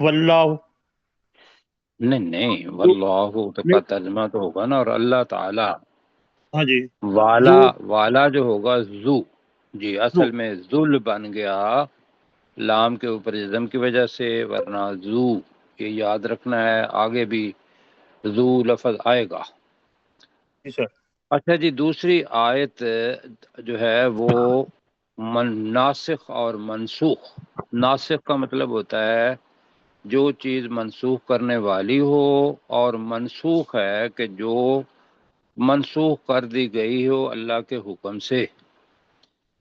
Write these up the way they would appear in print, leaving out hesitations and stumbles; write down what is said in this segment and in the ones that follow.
واللہ نہیں نہیں، واللہ تو کا ترجمہ تو ہوگا نا، اور اللہ تعالی ہاں جی والا، جو والا جو ہوگا زو، جی ذو، اصل میں ذل بن گیا لام کے اوپر جزم کی وجہ سے، ورنہ زو یہ یاد رکھنا ہے، آگے بھی زو لفظ آئے گا۔ جی سر۔ اچھا جی، دوسری آیت جو ہے وہ ناسخ اور منسوخ۔ ناسخ کا مطلب ہوتا ہے جو چیز منسوخ کرنے والی ہو، اور منسوخ ہے کہ جو منسوخ کر دی گئی ہو اللہ کے حکم سے۔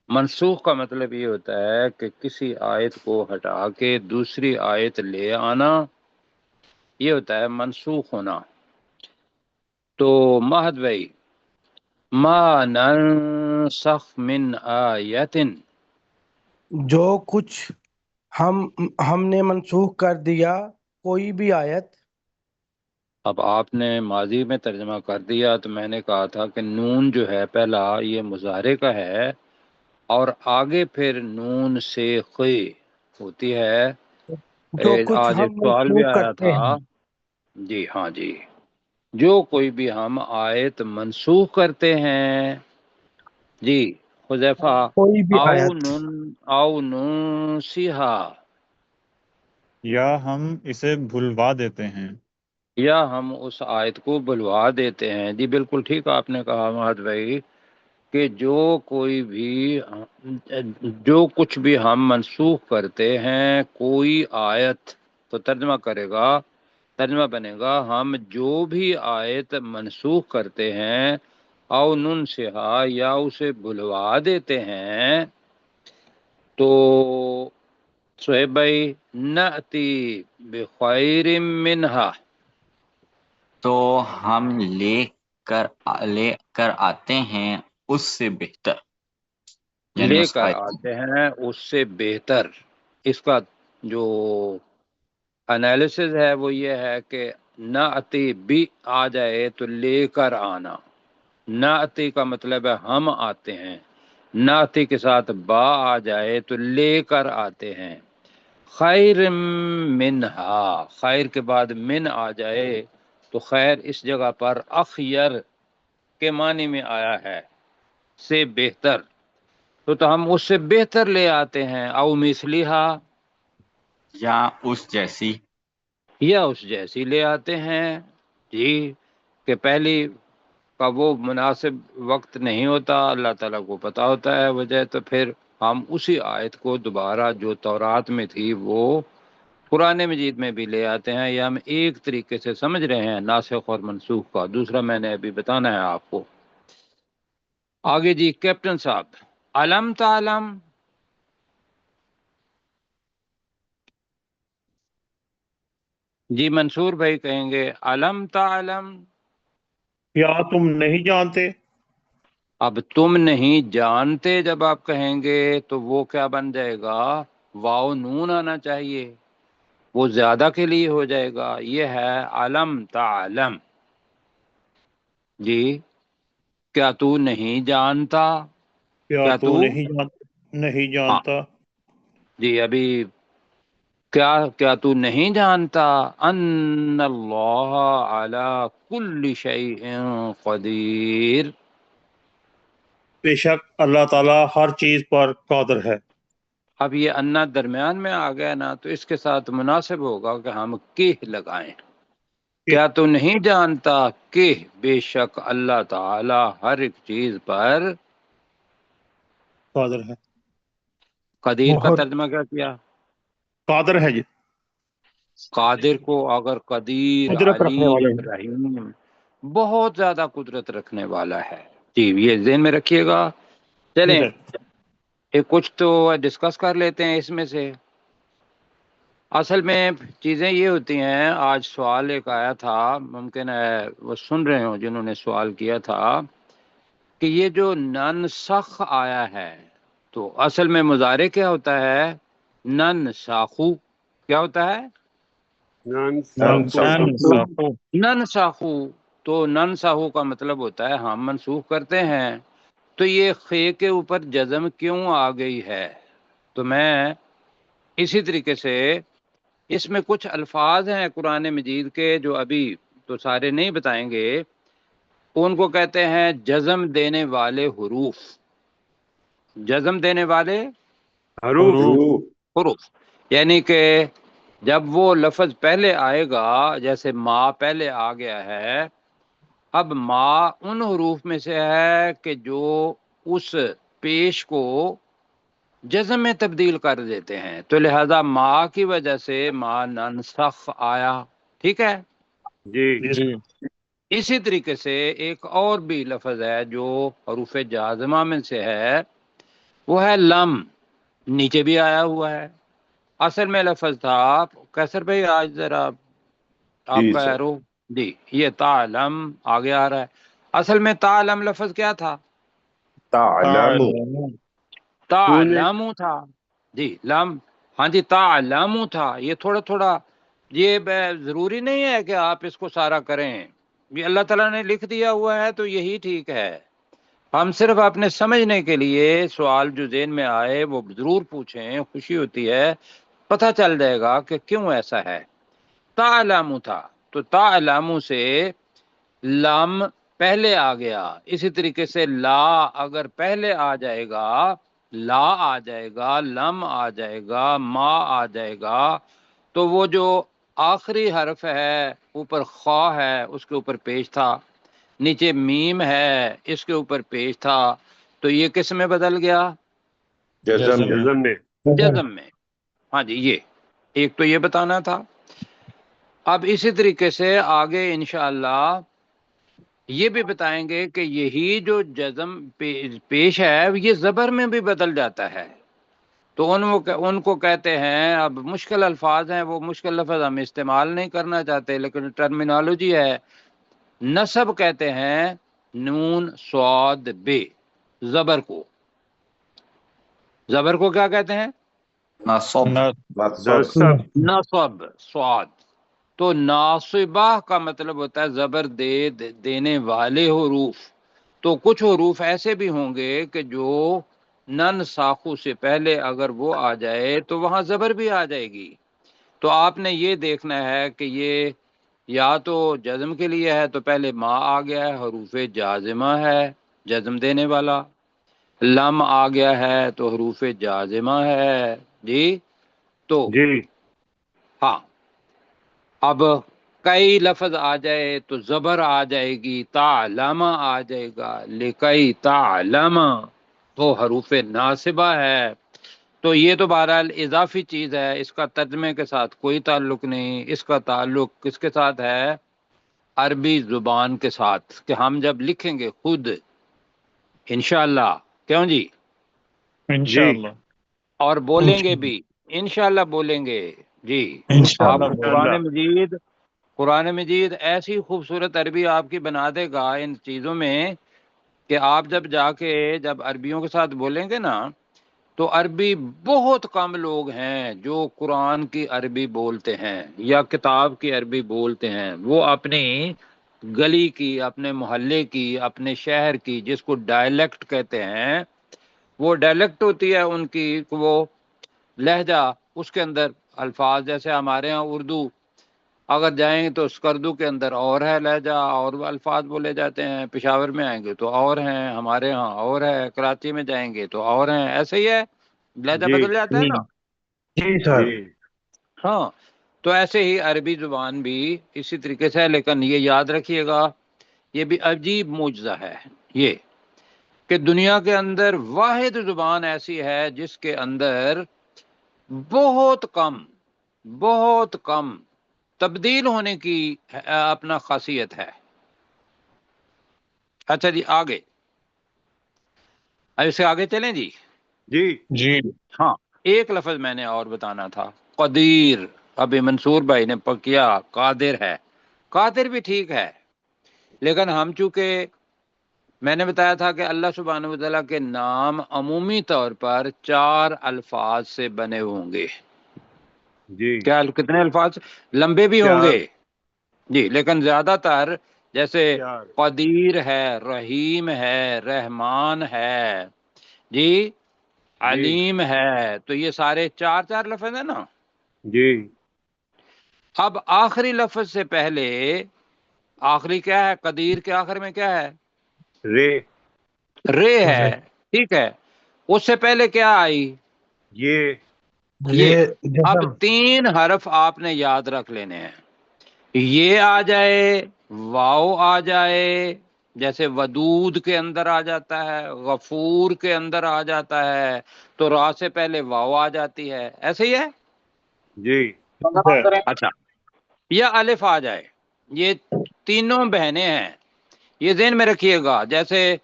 منسوخ کا مطلب یہ ہوتا ہے کہ کسی آیت کو ہٹا کے دوسری آیت لے آنا، یہ ہوتا ہے منسوخ ہونا۔ تو مہد بھائی، ما ننسخ من آیت، جو کچھ ہم نے منسوخ کر دیا کوئی بھی آیت، اب آپ نے ماضی میں ترجمہ کر دیا تو میں نے کہا تھا کہ نون جو ہے پہلا یہ مضارع کا ہے، اور آگے پھر نون سے خی ہوتی ہے۔ جو کچھ آج ایک ہم سوال بھی منسوخ آیا کرتے تھا، ہیں، جی ہاں جی، جو کوئی بھی ہم آیت منسوخ کرتے ہیں، جی حذیفہ، کوئی بھی او آیت، نن او ننسیہا، یا ہم اسے بھلوا دیتے ہیں۔ یا ہم اس آیت کو بلوا دیتے ہیں۔ جی بالکل ٹھیک آپ نے کہا مہد بھائی، کہ جو کوئی بھی، جو کچھ بھی ہم منسوخ کرتے ہیں کوئی آیت، تو ترجمہ کرے گا، ترجمہ بنے گا ہم جو بھی آیت منسوخ کرتے ہیں، او ننسہا یا اسے بلوا دیتے ہیں، تو صہیب بھائی نأتی بخیر منہا، تو ہم لے کر آتے ہیں اس سے بہتر، یعنی لے اس کر آیت آتے ہیں اس سے بہتر۔ اس کا جو انالیسز ہے وہ یہ ہے کہ نأتی بھی آ جائے تو لے کر آنا، نأتی کا مطلب ہے ہم آتے ہیں، نأتی کے ساتھ با آ جائے تو لے کر آتے ہیں۔ خیر منہا، خیر کے بعد من آ جائے تو خیر اس جگہ پر اخیر کے معنی میں آیا ہے، سے بہتر، تو ہم اس سے بہتر لے آتے ہیں، او مثلیہا، یا اس جیسی۔ یا اس جیسی لے آتے ہیں، جی، کہ پہلی کا وہ مناسب وقت نہیں ہوتا، اللہ تعالیٰ کو پتہ ہوتا ہے وجہ، تو پھر ہم اسی آیت کو دوبارہ جو تورات میں تھی وہ قرآن مجید میں بھی لے آتے ہیں۔ یہ ہم ایک طریقے سے سمجھ رہے ہیں ناسخ اور منسوخ کا، دوسرا میں نے ابھی بتانا ہے آپ کو۔ آگے جی کیپٹن صاحب، علم تعلم، جی منصور بھائی کہیں گے علم تعلم، یا تم نہیں جانتے، اب تم نہیں جانتے جب آپ کہیں گے تو وہ کیا بن جائے گا، واو نون آنا چاہیے، وہ زیادہ کے لیے ہو جائے گا، یہ ہے علم تعلم، جی کیا تو نہیں جانتا، یا کیا تو تو، نہیں ہاں جانتا، جی ابھی کیا تو نہیں جانتا ان اللہ علی کل شیء قدیر، بے شک اللہ تعالیٰ ہر چیز پر قادر ہے۔ اب یہ انا درمیان میں آ گیا نا تو اس کے ساتھ مناسب ہوگا کہ ہم کہ لگائیں، کیا تو نہیں جانتا کہ بے شک اللہ تعالی ہر ایک چیز پر قادر ہے، قدیر کا بہت ترجمہ کیا کیا، قادر ہے جی، قادر کو اگر قدیر قدرت رکھنے والے علیم ہیں۔ رحیم، بہت زیادہ قدرت رکھنے والا ہے، جی یہ ذہن میں رکھیے گا۔ جی چلیں سر۔ ایک کچھ تو ڈسکس کر لیتے ہیں اس میں سے۔ اصل میں چیزیں یہ ہوتی ہیں، آج سوال ایک آیا تھا، ممکن ہے وہ سن رہے ہوں جنہوں نے سوال کیا تھا، کہ یہ جو ننسخ آیا ہے تو اصل میں مضارع کیا ہوتا ہے، ننساخو، کیا ہوتا ہے، ننسخ، ننساخو، تو ننساخو کا مطلب ہوتا ہے ہم منسوخ کرتے ہیں، تو یہ خے کے اوپر جزم کیوں آ گئی ہے، تو میں اسی طریقے سے اس میں کچھ الفاظ ہیں قرآن مجید کے جو ابھی تو سارے نہیں بتائیں گے، ان کو کہتے ہیں جزم دینے والے حروف، جزم دینے والے حروف. حروف. حروف، یعنی کہ جب وہ لفظ پہلے آئے گا، جیسے ما پہلے آ گیا ہے، اب ما ان حروف میں سے ہے کہ جو اس پیش کو جزم میں تبدیل کر دیتے ہیں، تو لہذا ما کی وجہ سے ما ننسخ آیا، ٹھیک ہے۔ جی جی اسی طریقے سے ایک اور بھی لفظ ہے جو حروف جازمہ میں سے ہے، وہ ہے لم، نیچے بھی آیا ہوا ہے۔ اصل میں لفظ تھا، کیسر بھائی آج ذرا آپ جی کا سر. ایرو، جی یہ تعلم آگے آ رہا ہے، اصل میں تعلم لفظ کیا تھا؟ تعلم. تعلم. تعلم تھا، جی لم، ہاں جی تعلم تھا۔ یہ تھوڑا تھوڑا یہ ضروری نہیں ہے کہ آپ اس کو سارا کریں، یہ اللہ تعالیٰ نے لکھ دیا ہوا ہے تو یہی ٹھیک ہے۔ ہم صرف اپنے سمجھنے کے لیے سوال جو ذہن میں آئے وہ ضرور پوچھیں، خوشی ہوتی ہے، پتہ چل جائے گا کہ کیوں ایسا ہے۔ تعلم تھا، تو تعلم سے لم پہلے آ گیا، اسی طریقے سے لا اگر پہلے آ جائے گا، لا آ جائے گا، لم آ جائے گا، ما آ جائے گا، تو وہ جو آخری حرف ہے اوپر خا ہے اس کے اوپر پیش تھا، نیچے میم ہے اس کے اوپر پیش تھا، تو یہ کس میں بدل گیا؟ جزم. جزم. جزم میں. جزم میں۔ ہاں جی، یہ ایک تو یہ بتانا تھا۔ اب اسی طریقے سے آگے انشاءاللہ یہ بھی بتائیں گے کہ یہی جو جزم پیش ہے یہ زبر میں بھی بدل جاتا ہے، تو ان کو کہتے ہیں، اب مشکل الفاظ ہیں، وہ مشکل لفظ ہم استعمال نہیں کرنا چاہتے لیکن ٹرمینالوجی ہے، نصب کہتے ہیں نون صاد بے، زبر کو، زبر کو کیا کہتے ہیں؟ نصب. نصب. سب. نصب صاد، تو ناصبہ کا مطلب ہوتا ہے زبر دینے والے حروف، تو کچھ حروف ایسے بھی ہوں گے کہ جو نن ساخو سے پہلے اگر وہ آ جائے تو وہاں زبر بھی آ جائے گی، تو آپ نے یہ دیکھنا ہے کہ یہ یا تو جزم کے لیے ہے تو پہلے ما آ گیا ہے، حروف جازمہ ہے جزم دینے والا، لم آ گیا ہے تو حروف جازمہ ہے، جی تو جی ہاں، اب کئی لفظ آ جائے تو زبر آ جائے گی، تعلم آ جائے گا، لکئی تعلم تو حروف ناصبہ ہے، تو یہ تو بہرحال اضافی چیز ہے، اس کا ترجمے کے ساتھ کوئی تعلق نہیں، اس کا تعلق کس کے ساتھ ہے؟ عربی زبان کے ساتھ، کہ ہم جب لکھیں گے خود انشاءاللہ، کیوں جی، جی انشاءاللہ. اور بولیں گے بھی انشاءاللہ، بولیں گے جی۔ آپ انشاءاللہ کو بولیں انشاءاللہ. قرآن مجید ایسی خوبصورت عربی آپ کی بنا دے گا ان چیزوں میں کہ آپ جب عربیوں کے ساتھ بولیں گے نا، تو عربی بہت کم لوگ ہیں جو قرآن کی عربی بولتے ہیں یا کتاب کی عربی بولتے ہیں، وہ اپنی گلی کی، اپنے محلے کی، اپنے شہر کی، جس کو ڈائلیکٹ کہتے ہیں، وہ ڈائلیکٹ ہوتی ہے ان کی، وہ لہجہ، اس کے اندر الفاظ، جیسے ہمارے ہاں اردو اگر جائیں تو اسکردو کے اندر اور ہے لہجہ اور الفاظ بولے جاتے ہیں، پشاور میں آئیں گے تو اور ہیں، ہمارے ہاں اور ہے، کراچی میں جائیں گے تو اور ہیں، ایسے ہی ہے، لہجہ جی بدل جاتا ہے نا۔ جی سر. جی ہاں، تو ایسے ہی عربی زبان بھی اسی طریقے سے ہے، لیکن یہ یاد رکھیے گا یہ بھی عجیب معجزہ ہے یہ، کہ دنیا کے اندر واحد زبان ایسی ہے جس کے اندر بہت کم تبدیل ہونے کی اپنا خاصیت ہے۔ اچھا جی، آگے، اب اس سے آگے چلیں جی۔ جی جی ہاں، ایک لفظ میں نے اور بتانا تھا، قدیر، ابھی منصور بھائی نے کیا، قادر ہے، قادر بھی ٹھیک ہے، لیکن ہم چونکہ میں نے بتایا تھا کہ اللہ سبحانہ وتعالیٰ کے نام عمومی طور پر 4 الفاظ سے بنے ہوں گے، جی کیا کتنے الفاظ؟ لمبے بھی ہوں 4 گے جی، لیکن زیادہ تر جیسے 4 قدیر ہے، رحیم ہے، رحمان ہے، جی جی علیم ہے، تو یہ سارے 4 لفظ ہیں نا۔ جی اب آخری لفظ سے پہلے آخری کیا ہے؟ قدیر کے آخر میں کیا ہے؟ رے رے ہے، ٹھیک ہے. اس سے پہلے کیا آئی؟ یہ یہ. یہ اب جسم 3 حرف آپ نے یاد رکھ لینے ہیں. یہ آ جائے، واؤ آ جائے، جیسے ودود کے اندر آ جاتا ہے، غفور کے اندر آ جاتا ہے، تو را سے پہلے واؤ آ جاتی ہے، ایسے ہی ہے. جی اچھا، یا الف آ جائے. یہ تینوں بہنیں ہیں، یہ ذہن میں رکھیے گا. جیسے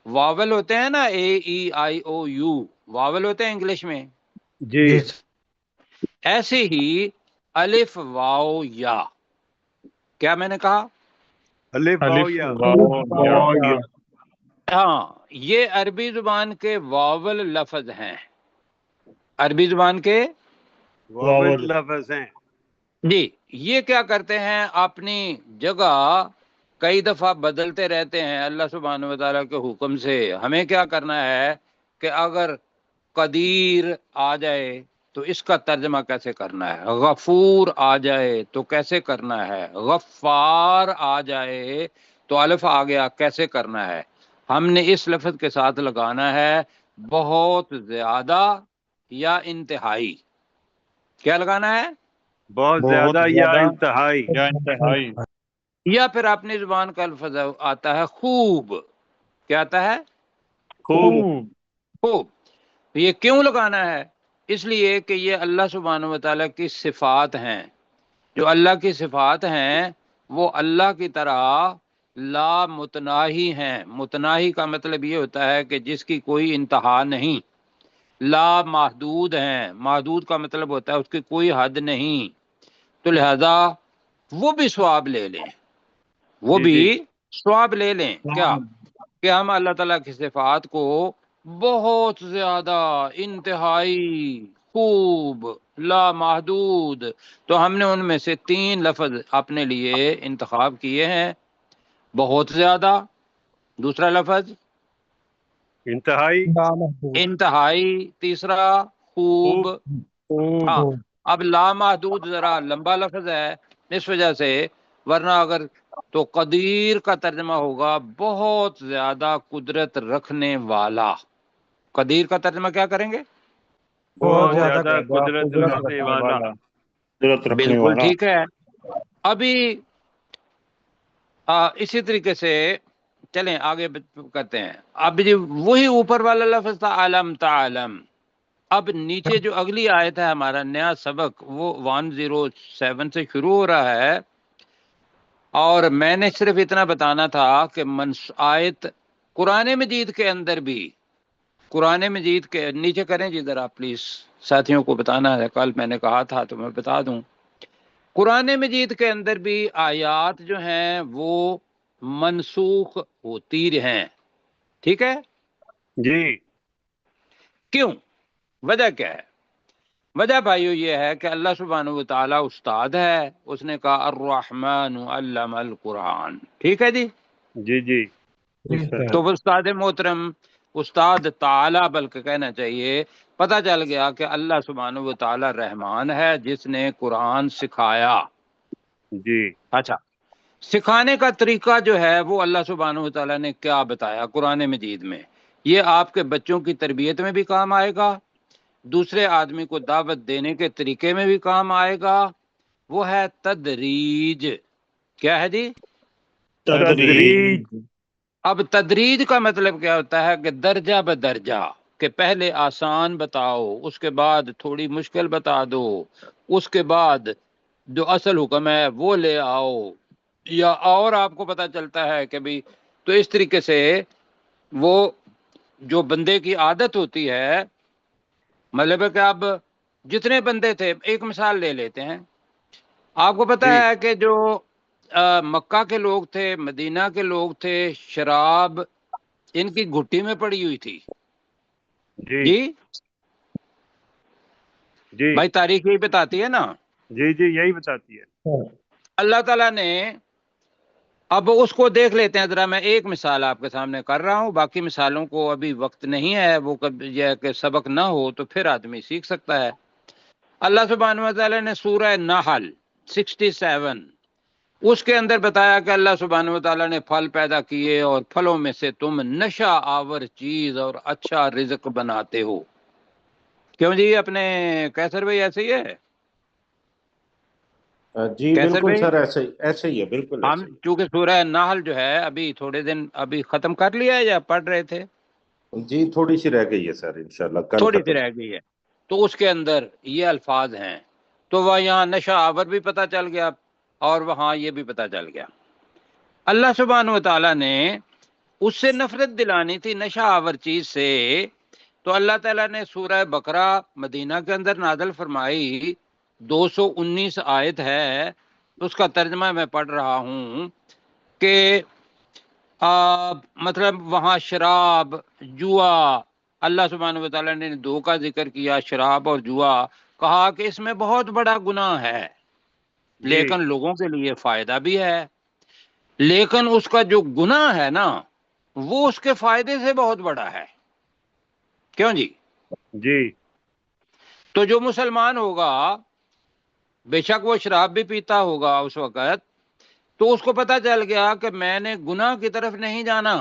واول ہوتے ہیں نا، اے ای آئی او یو، واول ہوتے ہیں انگلش میں، جی جی ایسے ہی الف واو یا. کیا میں نے کہا؟ الف واو الف یا واو یا. ہاں، یہ عربی زبان کے واول لفظ ہیں، عربی زبان کے. واول لفظ ہیں. جی، یہ کیا کرتے ہیں؟ اپنی جگہ کئی دفعہ بدلتے رہتے ہیں اللہ سبحانہ و تعالیٰ کے حکم سے. ہمیں کیا کرنا ہے کہ اگر قدیر آ جائے تو اس کا ترجمہ کیسے کرنا ہے، غفور آ جائے تو کیسے کرنا ہے، غفار آ جائے تو الف آ گیا کیسے کرنا ہے. ہم نے اس لفظ کے ساتھ لگانا ہے بہت زیادہ یا انتہائی. کیا لگانا ہے؟ بہت بہت زیادہ یا زیادہ انتہائی. یا انتہائی. یا پھر اپنی زبان کا الفظ آتا ہے خوب. کیا آتا ہے؟ خوب. خوب. یہ کیوں لگانا ہے؟ اس لیے کہ یہ اللہ سبحانہ و تعالیٰ کی صفات ہیں. جو اللہ کی صفات ہیں وہ اللہ کی طرح لا متناہی ہیں. متناہی کا مطلب یہ ہوتا ہے کہ جس کی کوئی انتہا نہیں. لا محدود ہیں، محدود کا مطلب ہوتا ہے اس کی کوئی حد نہیں. تو لہذا وہ بھی ثواب لے لیں، وہ جی بھی جی ثواب لے لیں. کیا کہ ہم اللہ تعالیٰ کی صفات کو بہت زیادہ، انتہائی، خوب، لا محدود. تو ہم نے ان میں سے 3 لفظ اپنے لیے انتخاب کیے ہیں. بہت زیادہ دوسرا لفظ، انتہائی. انتہائی تیسرا، خوب. خوب. ہاں، اب لامحدود ذرا لمبا لفظ ہے اس وجہ سے، ورنہ اگر تو قدیر کا ترجمہ ہوگا بہت زیادہ قدرت رکھنے والا. قدیر کا ترجمہ کیا کریں گے؟ بہت بہت زیادہ زیادہ قدرت رکھنے والا. قدرت رکھنے بالکل والا. ٹھیک ہے. ابھی اسی طریقے سے چلیں آگے کرتے ہیں. اب جی وہی اوپر والا لفظ تھا علم تعلم. اب نیچے جو اگلی آیت ہے ہمارا نیا سبق، وہ 107 سے شروع ہو رہا ہے، اور میں نے صرف اتنا بتانا تھا کہ آیت قرآن مجید کے اندر بھی، قرآن مجید کے نیچے کریں جی ذرا پلیز، ساتھیوں کو بتانا ہے، کل میں نے کہا تھا تو میں بتا دوں. قرآن مجید کے اندر بھی آیات جو ہیں وہ منسوخ ہوتی ہیں، ٹھیک ہے؟ جی کیوں؟ وجہ کیا ہے؟ وجہ بھائیو یہ ہے کہ اللہ سبحانہ و تعالیٰ استاد ہے. اس نے کہا الرحمن علم القرآن، ٹھیک ہے جی. جی جی تو وہ استاد محترم، استاد تعالیٰ بلکہ کہنا چاہیے، پتہ چل گیا کہ اللہ سبحانہ و تعالیٰ رحمان ہے جس نے قرآن سکھایا. جی اچھا، سکھانے کا طریقہ جو ہے وہ اللہ سبحانہ و تعالیٰ نے کیا بتایا قرآن مجید میں. یہ آپ کے بچوں کی تربیت میں بھی کام آئے گا، دوسرے آدمی کو دعوت دینے کے طریقے میں بھی کام آئے گا. وہ ہے تدریج. کیا ہے جی؟ تدریج. اب تدریج کا مطلب کیا ہوتا ہے کہ درجہ بدرجہ، کہ پہلے آسان بتاؤ، اس کے بعد تھوڑی مشکل بتا دو، اس کے بعد جو اصل حکم ہے وہ لے آؤ. یا اور آپ کو پتہ چلتا ہے کہ بھی، تو اس طریقے سے وہ جو بندے کی عادت ہوتی ہے، مطلب ہے کہ اب جتنے بندے تھے، ایک مثال لے لیتے ہیں. آپ کو پتہ جی ہے کہ جو مکہ کے لوگ تھے، مدینہ کے لوگ تھے، شراب ان کی گھٹی میں پڑی ہوئی تھی. جی جی جی بھائی، تاریخ یہی بتاتی ہے نا. جی جی یہی بتاتی ہے. اللہ تعالیٰ نے، اب اس کو دیکھ لیتے ہیں ذرا. میں ایک مثال آپ کے سامنے کر رہا ہوں، باقی مثالوں کو ابھی وقت نہیں ہے، وہ یہ کہ سبق نہ ہو تو پھر آدمی سیکھ سکتا ہے. اللہ سبحانہ و تعالیٰ نے سورہ نحل 67 اس کے اندر بتایا کہ اللہ سبحانہ و تعالیٰ نے پھل پیدا کیے اور پھلوں میں سے تم نشہ آور چیز اور اچھا رزق بناتے ہو. کیوں جی اپنے کیسر بھائی ایسے ہی ہے؟ جی کیسر بالکل بھائی سر، ایسے ہی ہے، بالکل ہم ایسے ہی چونکہ سورہ نحل جو ہے ابھی تھوڑے دن ابھی ختم کر لیا ہے یا پڑھ رہے تھے؟ ہے جی، تھوڑی سی رہ گئی ہے سر، انشاءاللہ کل تھوڑی سی ختم. رہ گئی ہے. تو اس کے اندر یہ الفاظ ہیں، تو وہ یہاں نشہ آور بھی پتہ چل گیا اور وہاں یہ بھی پتہ چل گیا. اللہ سبحانہ و تعالیٰ نے اس سے نفرت دلانی تھی نشہ آور چیز سے، تو اللہ تعالیٰ نے سورہ بقرہ مدینہ کے اندر نازل فرمائی. 219 آیت ہے، اس کا ترجمہ میں پڑھ رہا ہوں کہ مطلب وہاں شراب، جوا، اللہ سبحانہ و تعالیٰ نے دو کا ذکر کیا، شراب اور جوا، کہا کہ اس میں بہت بڑا گناہ ہے لیکن لوگوں کے لیے فائدہ بھی ہے. لیکن اس کا جو گناہ ہے نا وہ اس کے فائدے سے بہت بڑا ہے. کیوں جی؟ جی تو جو مسلمان ہوگا بے شک وہ شراب بھی پیتا ہوگا اس وقت، تو اس کو پتہ چل گیا کہ میں نے گناہ کی طرف نہیں جانا،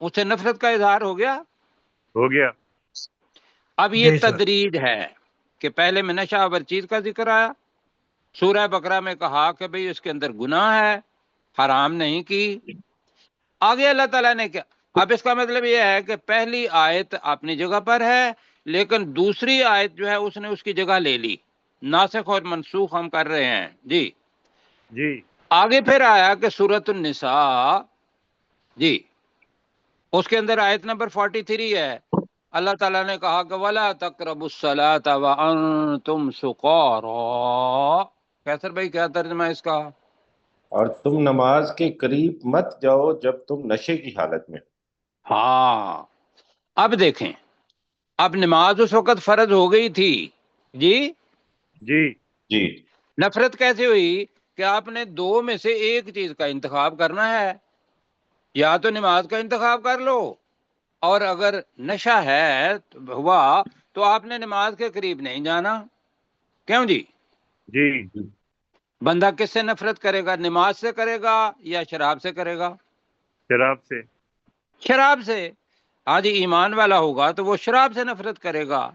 اس سے نفرت کا اظہار ہو گیا. ہو گیا. اب یہ جی سر. تدریج ہے کہ پہلے میں نشہ آور چیز کا ذکر آیا، سورہ بقرہ میں کہا کہ بھئی اس کے اندر گناہ ہے، حرام نہیں کی. آگے اللہ تعالیٰ نے کیا، اب اس کا مطلب یہ ہے کہ پہلی آیت اپنی جگہ پر ہے لیکن دوسری آیت جو ہے اس نے اس کی جگہ لے لی. ناسخ اور منسوخ ہم کر رہے ہیں جی. جی آگے پھر آیا کہ سورۃ النساء جی، اس کے اندر آیت نمبر 43 ہے. اللہ تعالیٰ نے کہا کہ وَلَا تَقْرَبُوا الصَّلَاةَ وَأَنْتُمْ سُقَارَىٰ. کیسر بھائی کیا ترجمہ ہے اس کا؟ اور تم نماز کے قریب مت جاؤ جب تم نشے کی حالت میں. ہاں اب دیکھیں، اب نماز اس وقت فرض ہو گئی تھی جی. جی جی نفرت کیسے ہوئی کہ آپ نے دو میں سے ایک چیز کا انتخاب کرنا ہے، یا تو نماز کا انتخاب کر لو، اور اگر نشہ ہے ہوا تو آپ نے نماز کے قریب نہیں جانا. کیوں جی؟ جی بندہ کس سے نفرت کرے گا، نماز سے کرے گا یا شراب سے کرے گا؟ شراب سے. شراب سے. ہاں جی، ایمان والا ہوگا تو وہ شراب سے نفرت کرے گا.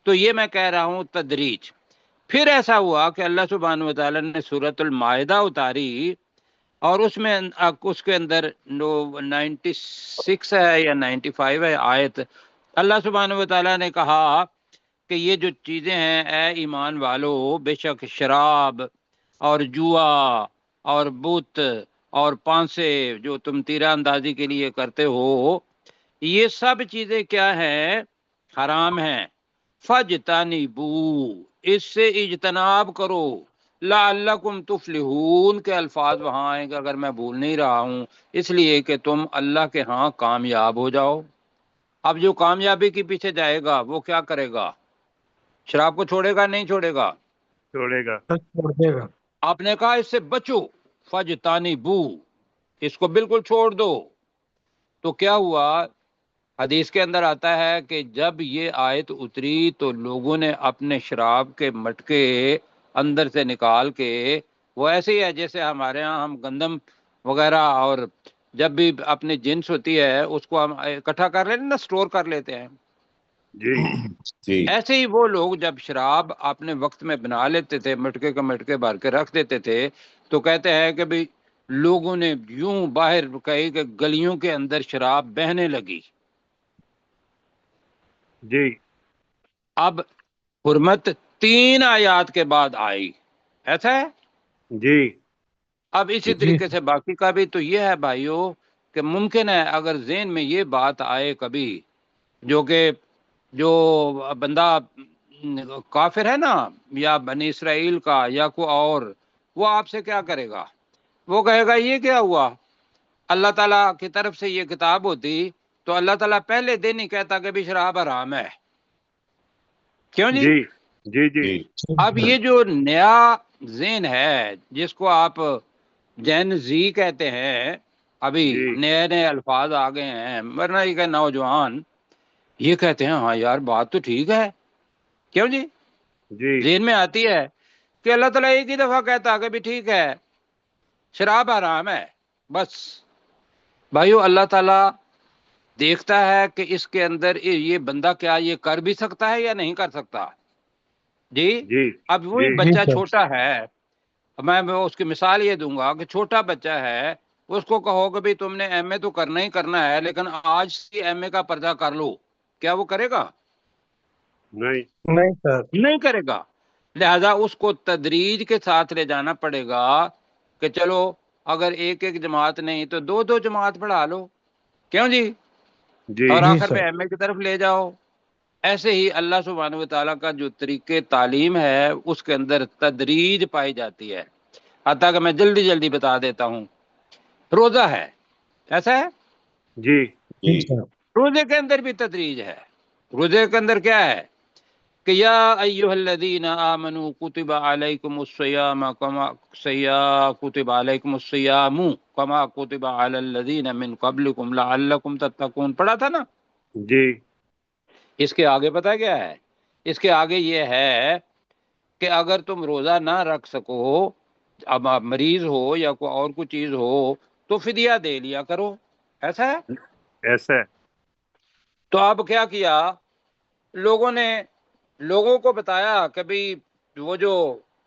تو یہ میں کہہ رہا ہوں تدریج. پھر ایسا ہوا کہ اللہ سبحانہ و تعالیٰ نے سورۃ المائدہ اتاری اور اس میں اس کے اندر 96 ہے یا 95 ہے آیت. اللہ سبحانہ و تعالیٰ نے کہا کہ یہ جو چیزیں ہیں اے ایمان والو، بے شک شراب اور جوا اور بت اور پانسے جو تم تیرہ اندازی کے لیے کرتے ہو، یہ سب چیزیں کیا ہیں؟ حرام ہیں. فَاجْتَنِبُوا، اس سے اجتناب کرو. لعلکم تفلحون کے الفاظ وہاں آئیں گے اگر میں بھول نہیں رہا ہوں، اس لیے کہ تم اللہ کے ہاں کامیاب ہو جاؤ. اب جو کامیابی کے پیچھے جائے گا وہ کیا کرے گا؟ شراب کو چھوڑے گا نہیں چھوڑے گا؟ چھوڑے گا. چھوڑ دے گا. آپ نے کہا اس سے بچو، فَاجْتَنِبُوا، اس کو بالکل چھوڑ دو. تو کیا ہوا؟ حدیث کے اندر آتا ہے کہ جب یہ آیت اتری تو لوگوں نے اپنے شراب کے مٹکے اندر سے نکال کے، وہ ایسے ہی ہے جیسے ہمارے ہاں ہم گندم وغیرہ اور جب بھی اپنی جنس ہوتی ہے اس کو ہم اکٹھا کر لیتے ہیں نا، سٹور کر لیتے ہیں. جی جی ایسے ہی وہ لوگ جب شراب اپنے وقت میں بنا لیتے تھے، مٹکے کا مٹکے بھر کے رکھ دیتے تھے، تو کہتے ہیں کہ بھئی لوگوں نے یوں باہر کہی کہ گلیوں کے اندر شراب بہنے لگی. جی اب حرمت 3 آیات کے بعد آئی، ایسا ہے. جی اب اسی طریقے سے باقی کا بھی تو یہ ہے بھائیو کہ ممکن ہے اگر ذہن میں یہ بات آئے کبھی، جو کہ جو بندہ کافر ہے نا یا بنی اسرائیل کا یا کوئی اور، وہ آپ سے کیا کرے گا؟ وہ کہے گا یہ کیا ہوا؟ اللہ تعالیٰ کی طرف سے یہ کتاب ہوتی تو اللہ تعالیٰ پہلے دن ہی کہتا کہ بھی شراب حرام ہے. کیوں جی؟ جی جی جی جی اب یہ جو نیا ذہن ہے جس کو آپ جین زی کہتے ہیں، ابھی جی نئے نئے الفاظ آ گئے ہیں، ورنہ یہ کہ نوجوان یہ کہتے ہیں ہاں یار بات تو ٹھیک ہے. کیوں جی؟ جی ذہن میں آتی ہے کہ اللہ تعالیٰ ایک ہی دفعہ کہتا کہ بھی ٹھیک ہے شراب حرام ہے بس. بھائیو اللہ تعالیٰ دیکھتا ہے کہ اس کے اندر یہ بندہ کیا یہ کر بھی سکتا ہے یا نہیں کر سکتا. جی جی اب وہی جی جی بچہ سر. چھوٹا ہے، میں اس کی مثال یہ دوں گا کہ چھوٹا بچہ ہے، اس کو کہو کہ بھی تم نے ایم اے تو کرنا ہی کرنا ہے لیکن آج سے ایم اے کا پردہ کر لو، کیا وہ کرے گا؟ نہیں نہیں سر. نہیں کرے گا. لہذا اس کو تدریج کے ساتھ لے جانا پڑے گا کہ چلو اگر ایک ایک جماعت نہیں تو دو دو جماعت پڑھا لو، کیوں جی، جی اور جی آخر سر. میں ایم اے کی طرف لے جاؤ. ایسے ہی اللہ سبحانہ و تعالیٰ کا جو طریقے تعلیم ہے اس کے اندر تدریج پائی جاتی ہے. حتیٰ کہ میں جلدی جلدی بتا دیتا ہوں. روزہ ہے، ایسا ہے، جی جی جی سر. روزے کے اندر بھی تدریج ہے. روزے کے اندر کیا ہے کہ یا ایھا الذین آمنوا کتب علیکم الصیام کتب علیکم الصیام کما کتب علی الذین من قبلکم لعلکم تتقون، پڑھا تھا نا. جی اس کے آگے پتہ کیا ہے؟ اس کے آگے یہ ہے کہ اگر تم روزہ نہ رکھ سکو، اب آپ مریض ہو یا کوئی اور کوئی چیز ہو تو فدیہ دے لیا کرو، ایسا ہے. ایسا ہے. تو اب کیا کیا لوگوں نے، لوگوں کو بتایا کہ بھئی وہ جو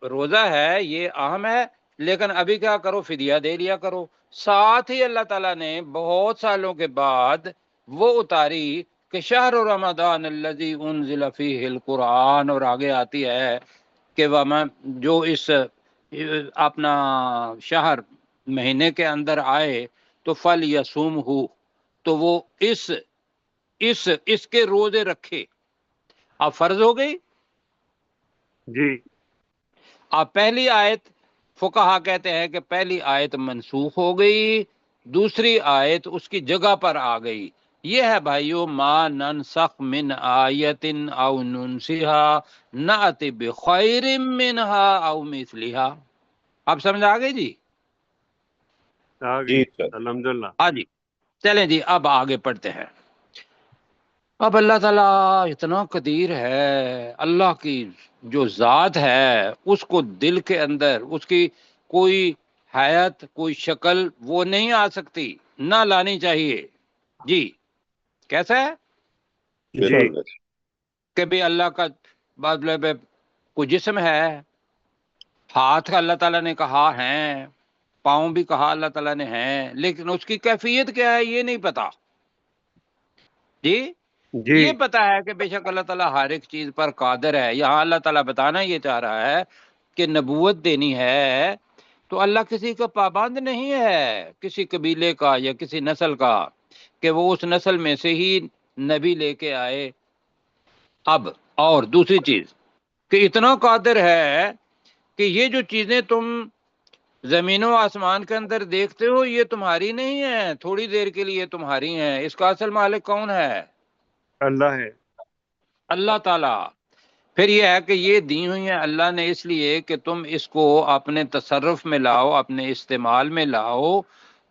روزہ ہے یہ اہم ہے لیکن ابھی کیا کرو فدیہ دے لیا کرو. ساتھ ہی اللہ تعالیٰ نے بہت سالوں کے بعد وہ اتاری کہ شہر رمضان الذی انزل فیہ القرآن، اور آگے آتی ہے کہ جو اس اپنا شہر مہینے کے اندر آئے تو فل یسوم ہو، تو وہ اس کے روزے رکھے. اب فرض ہو گئی. جی اب پہلی آیت فقہا کہتے ہیں کہ پہلی آیت منسوخ ہو گئی، دوسری آیت اس کی جگہ پر آ گئی. یہ ہے بھائیو ما ننسخ من آیت او ننسها نأتی بخیر منها او مثلها. اب سمجھ آ گئی جی؟ آ جی گئی سر. الحمدللہ. ہاں جی چلیں جی اب آگے پڑھتے ہیں. اب اللہ تعالیٰ اتنا قدیر ہے، اللہ کی جو ذات ہے اس کو دل کے اندر اس کی کوئی حیت کوئی شکل وہ نہیں آ سکتی، نہ لانی چاہیے. جی کیسا ہے جی بالکل. کہ بھی اللہ کا مطلب کوئی جسم ہے، ہاتھ کا اللہ تعالیٰ نے کہا ہیں، پاؤں بھی کہا اللہ تعالیٰ نے ہیں، لیکن اس کی کیفیت کیا ہے یہ نہیں پتا. جی جی یہ پتا ہے کہ بے شک اللہ تعالیٰ ہر ایک چیز پر قادر ہے. یہاں اللہ تعالیٰ بتانا یہ چاہ رہا ہے کہ نبوت دینی ہے تو اللہ کسی کا پابند نہیں ہے، کسی قبیلے کا یا کسی نسل کا، کہ وہ اس نسل میں سے ہی نبی لے کے آئے. اب اور دوسری چیز کہ اتنا قادر ہے کہ یہ جو چیزیں تم زمین و آسمان کے اندر دیکھتے ہو یہ تمہاری نہیں ہے، تھوڑی دیر کے لیے تمہاری ہیں. اس کا اصل مالک کون ہے؟ اللہ ہے. اللہ تعالیٰ. پھر یہ ہے کہ یہ دی ہوئی ہیں اللہ نے اس لیے کہ تم اس کو اپنے تصرف میں لاؤ، اپنے استعمال میں لاؤ،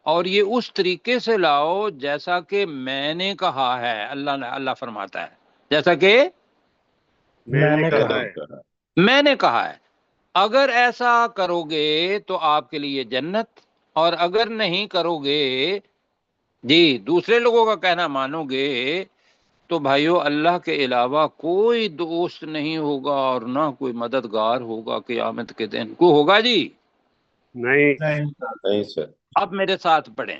اور یہ اس طریقے سے لاؤ جیسا کہ میں نے کہا ہے. اللہ فرماتا ہے جیسا کہ میں نے میں نے کہا کہا. ہے. میں نے کہا ہے. اگر ایسا کرو گے تو آپ کے لیے جنت، اور اگر نہیں کرو گے، جی دوسرے لوگوں کا کہنا مانو گے، تو بھائیو اللہ کے علاوہ کوئی دوست نہیں ہوگا اور نہ کوئی مددگار ہوگا قیامت کے دن. کو ہوگا جی؟ نہیں نہیں سر. اب میرے ساتھ پڑھیں.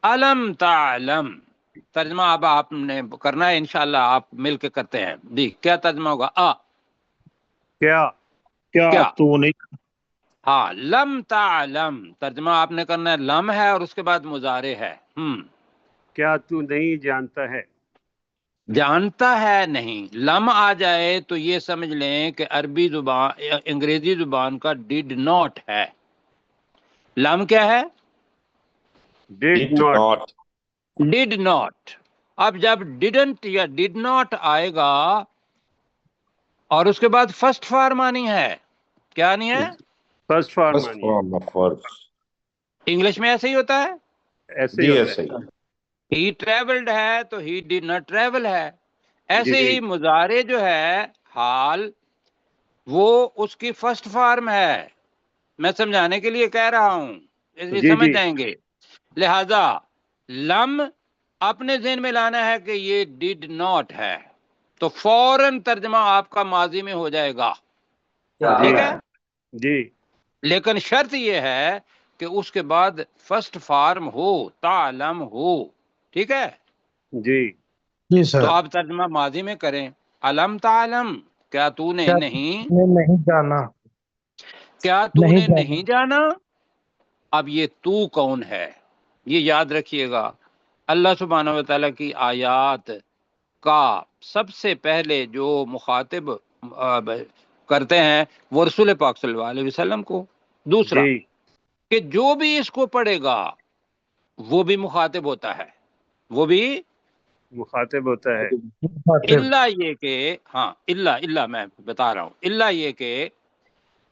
علم تعلم، ترجمہ اب آپ نے کرنا ہے انشاءاللہ، آپ مل کے کرتے ہیں. جی کیا ترجمہ ہوگا؟ کیا کیا؟ تو نہیں. ہاں لم تعلم، ترجمہ آپ نے کرنا ہے لم ہے اور اس کے بعد مضارع ہے. کیا تو نہیں جانتا ہے. جانتا ہے نہیں، لم آ جائے تو یہ سمجھ لیں کہ عربی زبان انگریزی زبان کا ڈیڈ ناٹ ہے. لم کیا ہے؟ Did Did not. not. Did not. اب جب ڈیڈنٹ یا ڈیڈ ناٹ آئے گا اور اس کے بعد فرسٹ فارم آنی ہے، کیا نہیں ہے؟ فرسٹ First فارمانی ہے. form of verbs. انگلش میں ایسے ہی ہوتا ہے. ایسے ہی جی ہوتا ایسا ہے. ہی. ہی ٹریولڈ ہے تو ہی ڈیڈ ناٹ ٹریول ہے. ایسے جی ہی مضارع جو ہے حال وہ اس کی فرسٹ فارم ہے، میں سمجھانے کے لیے کہہ رہا ہوں، اس لیے جی سمجھ جی جائیں گے۔ لہذا لم اپنے ذہن میں لانا ہے کہ یہ ڈیڈ ناٹ ہے، تو فوراً ترجمہ آپ کا ماضی میں ہو جائے گا، ٹھیک ہے؟ جی لیکن شرط یہ ہے کہ اس کے بعد فرسٹ فارم ہو، تعلم ہو، ٹھیک ہے؟ جی جی تو سر، آپ ترجمہ ماضی میں کریں، علم تعلم، کیا تو نے کیا نہیں، میں نہیں جانا، کیا تو نہیں نے جانا، نہیں جانا؟ اب یہ تو کون ہے، یہ یاد رکھیے گا۔ اللہ سبحانہ و تعالیٰ کی آیات کا سب سے پہلے جو مخاطب کرتے ہیں وہ رسول پاک صلی اللہ علیہ وسلم کو۔ دوسرا جی کہ جو بھی اس کو پڑھے گا وہ بھی مخاطب ہوتا ہے، وہ بھی، مخاطب ہوتا ہے۔ خاطب، اللہ یہ کہ، ہاں اللہ میں بتا رہا ہوں، اللہ یہ کہ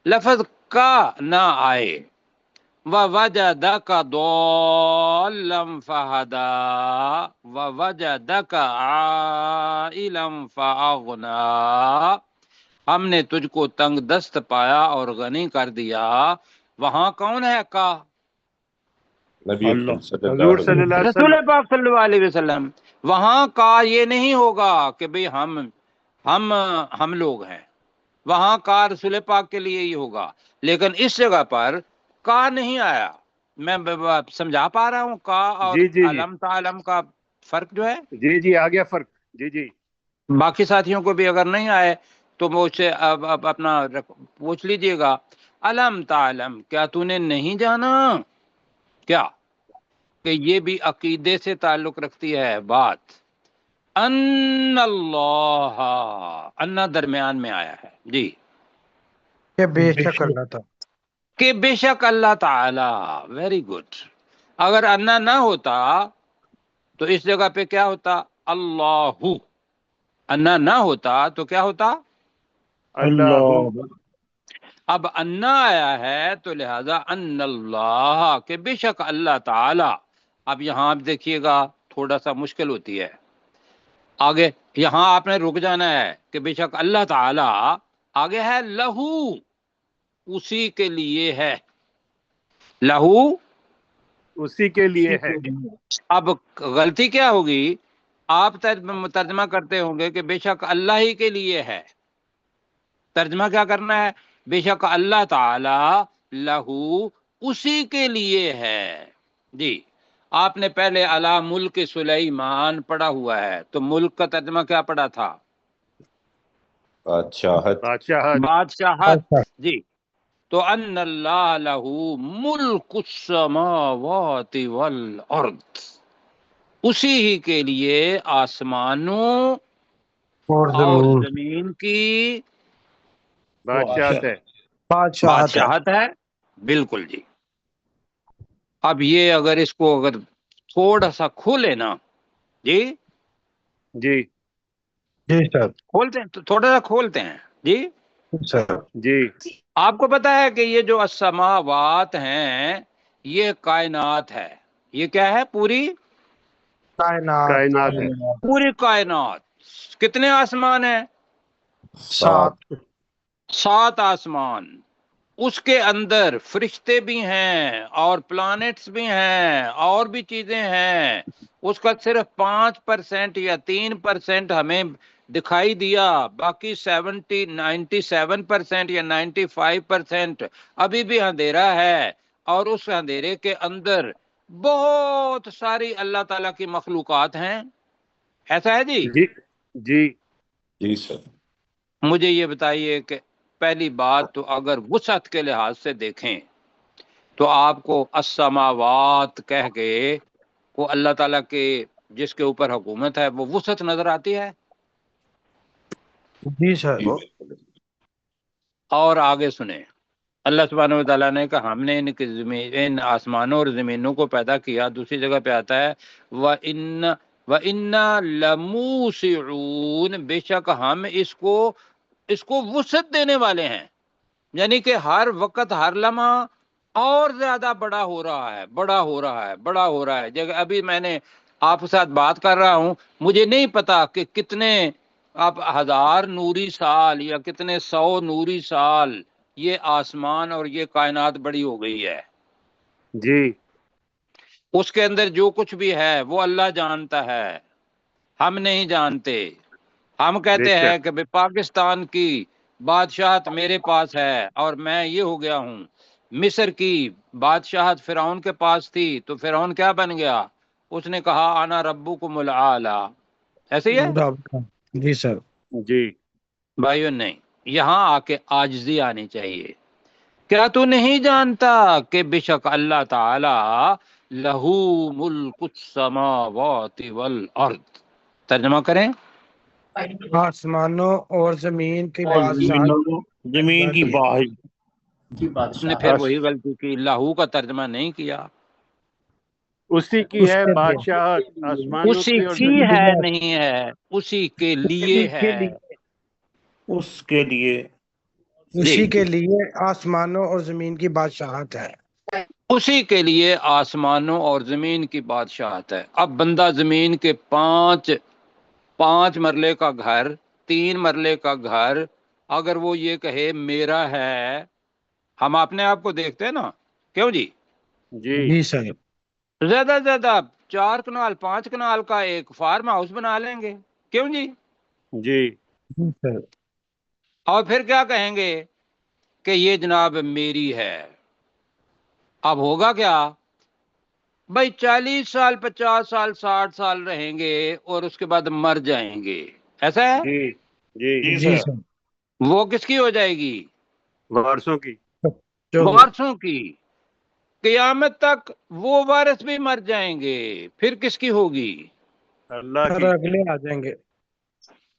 لفظ کا نہ آئے، وَوَجَدَكَ ضَالًّا فَهَدَىٰ وَوَجَدَكَ عَائِلًا فَأَغْنَىٰ، ہم نے تجھ کو تنگ دست پایا اور غنی کر دیا، وہاں کون ہے کا؟ نبی اللہ، اکرم صلی اللہ حضور صلی علیہ اللہ علیہ رسول وسلم۔ پاک صلی اللہ علیہ وسلم۔ وہاں کا یہ نہیں ہوگا کہ بھئی ہم لوگ ہیں، وہاں کا رسول پاک کے لیے ہی ہوگا، لیکن اس جگہ پر کا نہیں آیا۔ میں سمجھا پا رہا ہوں کا اور جی جی جی علم تعلم کا فرق جو ہے؟ جی جی آ گیا فرق۔ جی جی باقی ساتھیوں کو بھی اگر نہیں آئے تو مجھ سے اب اپنا پوچھ لیجئے گا، علم تعلم، کیا تو نے نہیں جانا؟ کیا کہ یہ بھی عقیدے سے تعلق رکھتی ہے بات، ان اللہ، ان درمیان میں آیا ہے جی، کہ بے شک اللہ تعالیٰ، کہ بے شک اللہ تعالی، ویری گڈ۔ اگر انا نہ ہوتا تو اس جگہ پہ کیا ہوتا؟ اللہ، انا نہ ہوتا تو کیا ہوتا؟ اللہ۔ اب انا آیا ہے تو لہذا ان اللہ، کہ بے شک اللہ تعالی۔ اب یہاں آپ دیکھیے گا تھوڑا سا مشکل ہوتی ہے، آگے یہاں آپ نے رک جانا ہے کہ بے شک اللہ تعالی، آگے ہے لہو، اسی کے لیے ہے، لہو اسی کے لیے ہے۔ اب غلطی کیا ہوگی؟ آپ ترجمہ کرتے ہوں گے کہ بے شک اللہ ہی کے لیے ہے، ترجمہ کیا کرنا ہے؟ بے شک اللہ تعالی لہو، اسی کے لیے ہے جی۔ آپ نے پہلے علی ملک سلیمان پڑھا ہوا ہے، تو ملک کا ترجمہ کیا پڑھا تھا؟ بادشاہت۔ بادشاہت۔ بادشاہت اچھا، جی۔ تو ان اللہ لہو ملک السماوات والارض، اسی ہی کے لیے آسمانوں اور اور زمین زمین کی بادشاہت ہے۔ بادشاہت ہے۔ بادشاہت ہے، بالکل جی۔ اب یہ اگر اس کو اگر تھوڑا سا کھولے نا جی، جی جی سر، کھولتے ہیں تو تھوڑا سا کھولتے ہیں جی۔ سر، جی آپ کو پتا ہے کہ یہ جو السماوات ہیں یہ کائنات ہے، یہ کیا ہے؟ پوری کائنات، کائنات ہے۔ پوری کائنات۔ کتنے آسمان ہیں؟ 7، 7 آسمان، اس کے اندر فرشتے بھی ہیں اور پلانٹس بھی ہیں اور بھی چیزیں ہیں، اس کا صرف 5% یا 3% ہمیں دکھائی دیا، باقی 97% یا 95% ابھی بھی اندھیرا ہے، اور اس اندھیرے کے اندر بہت ساری اللہ تعالیٰ کی مخلوقات ہیں، ایسا ہے جی؟ جی جی جی سر۔ مجھے یہ بتائیے کہ پہلی بات تو اگر وسعت کے لحاظ سے دیکھیں تو آپ کو السماوات کہہ کے وہ اللہ تعالیٰ کے جس کے اوپر حکومت ہے وہ وسعت نظر آتی ہے؟ جی سر، اور آگے سنیں، اللہ سبحانہ و تعالیٰ نے کہا ہم نے ان آسمانوں اور زمینوں کو پیدا کیا، دوسری جگہ پہ آتا ہے وَإِنَّا لَمُوسِعُونَ، بے شک ہم اس کو وسعت دینے والے ہیں، یعنی کہ ہر وقت ہر لمحہ اور زیادہ بڑا ہو رہا ہے، بڑا ہو رہا ہے، بڑا ہو رہا ہے۔ جگہ ابھی میں نے آپ کے ساتھ بات کر رہا ہوں، مجھے نہیں پتا کہ کتنے اب 1000 نوری سال یا کتنے 100 نوری سال یہ آسمان اور یہ کائنات بڑی ہو گئی ہے، جی اس کے اندر جو کچھ بھی ہے وہ اللہ جانتا ہے، ہم نہیں جانتے۔ ہم بے کہتے ہیں شک کہ بھئی پاکستان کی بادشاہت میرے پاس ہے اور میں یہ ہو گیا ہوں، مصر کی بادشاہت فرعون کے پاس تھی تو فرعون کیا بن گیا؟ اس نے کہا انا ربکم الاعلی، ایسے ہی ہے جی سر۔ جی بھائیو؟ نہیں، یہاں آ کے عاجزی آنی چاہیے۔ کیا تو نہیں جانتا کہ بے شک اللہ تعالی لہو ملک السماوات والارض، ترجمہ کریں، آسمانوں اور زمین کی اور بادشاہت زمین کی باہر اس نے پھر وہی غلطی کی، لہو کا ترجمہ نہیں کیا، اسی کی اس ہے کے لیے، بادشاہت آسمانوں اسی کی اور کی زمین ہے نہیں ہے، اسی کے لیے کے ہے۔ لیے، اس کے لیے جی، اسی کے لیے آسمانوں اور زمین کی بادشاہت ہے۔ اسی کے لیے آسمانوں اور زمین کی بادشاہت ہے۔ اب بندہ زمین کے پانچ مرلے کا گھر، 3 مرلے کا گھر، اگر وہ یہ کہے میرا ہے، ہم اپنے آپ کو دیکھتے ہیں نا، کیوں جی؟ جی جی سر۔ زیادہ سے زیادہ 4 کنال 5 کنال کا ایک فارم ہاؤس بنا لیں گے، کیوں جی؟ جی جی سر۔ اور پھر کیا کہیں گے کہ یہ جناب میری ہے۔ اب ہوگا کیا بھائی؟ 40 سال 50 سال 60 سال رہیں گے اور اس کے بعد مر جائیں گے، ایسا ہے؟ جی جی جی سر۔ وہ کس کی ہو جائے گی؟ وارثوں کی جو وارثوں کی۔ قیامت تک وہ وارث بھی مر جائیں گے، پھر کس کی ہوگی؟ اللہ سر کی اگلے آ جائیں گے۔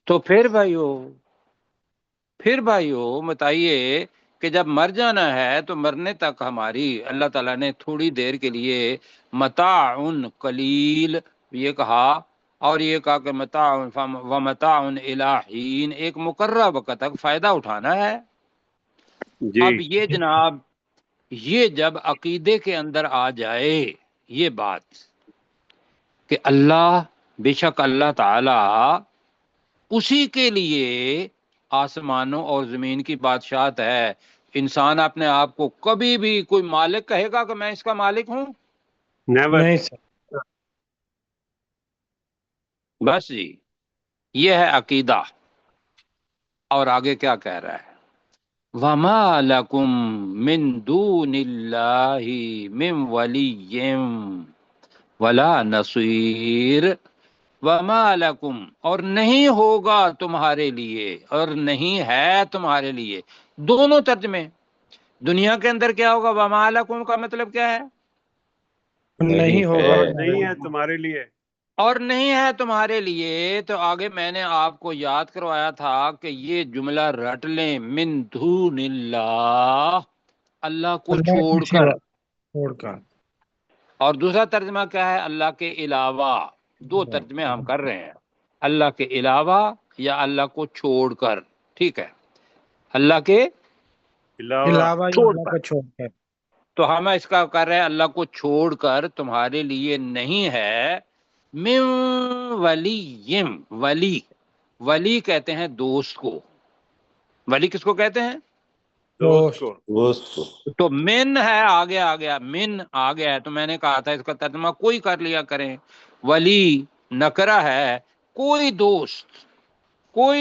تو پھر بھائیو بتائیے کہ جب مر جانا ہے تو مرنے تک ہماری اللہ تعالیٰ نے تھوڑی دیر کے لیے متاع قلیل یہ کہا، اور یہ کہا کہ متاع ومتاع الی حین، ایک مقررہ وقت تک فائدہ اٹھانا ہے۔ جی اب یہ جناب، یہ جب عقیدے کے اندر آ جائے یہ بات کہ اللہ، بے شک اللہ تعالی اسی کے لیے آسمانوں اور زمین کی بادشاہت ہے، انسان اپنے آپ کو کبھی بھی کوئی مالک کہے گا کہ میں اس کا مالک ہوں؟ نیور نہیں سر۔ بس جی، یہ ہے عقیدہ۔ اور آگے کیا کہہ رہا ہے؟ وَمَا لَكُم مِّن دُونِ اللَّهِ مِّن وَلِيٍّ وَلَا نَصِيرٍ وَمَا لَكُم، اور نہیں ہوگا تمہارے لیے، اور نہیں ہے تمہارے لیے، دونوں ترجمے۔ دنیا کے اندر کیا ہوگا؟ وَمَا لَكُم کا مطلب کیا ہے؟ نہیں ہوگا ہے۔ نہیں ہے تمہارے لیے اور نہیں ہے تمہارے لیے، تو آگے میں نے آپ کو یاد کروایا تھا کہ یہ جملہ رٹ لیں، من دون اللہ، اللہ کو اللہ چھوڑ کی کر۔ سوا چھوڑ کر۔ اور دوسرا ترجمہ کیا ہے؟ اللہ کے علاوہ۔ 2 ترجمے ہم کر رہے ہیں، اللہ کے علاوہ یا اللہ کو چھوڑ کر، ٹھیک ہے؟ اللہ کے علاوہ علاوہ یا چھوڑ اللہ کر، کو چھوڑ کر۔ تو ہم اس کا کر رہے ہیں اللہ کو چھوڑ کر تمہارے لیے نہیں ہے، من ولی، ولی کہتے ہیں دوست کو۔ ولی کس کو کہتے ہیں؟ دوست کو دوست تو من ہے، آگے آ گیا، من آ گیا ہے، تو میں نے کہا تھا اس کا ترجمہ کوئی کر لیا کریں۔ ولی نکرہ ہے، کوئی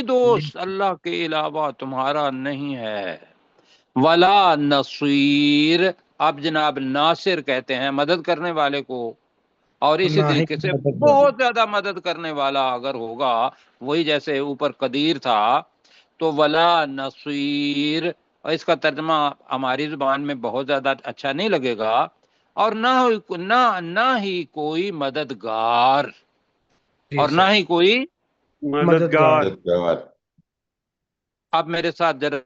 دوست اللہ کے علاوہ تمہارا نہیں ہے۔ ولا نصیر، اب جناب ناصر کہتے ہیں مدد کرنے والے کو، اور اسی نہ ہی طریقے سے مدد کرے۔ بہت زیادہ مدد کرنے والا اگر ہوگا، وہی جیسے اوپر قدیر تھا، تو ولا نصیر، اور اس کا ترجمہ ہماری زبان میں بہت زیادہ اچھا نہیں لگے گا، اور نہ ہی کوئی مددگار، جی اور نہ سر۔ ہی کوئی۔ مددگار مددگار۔ اب میرے ساتھ ذرا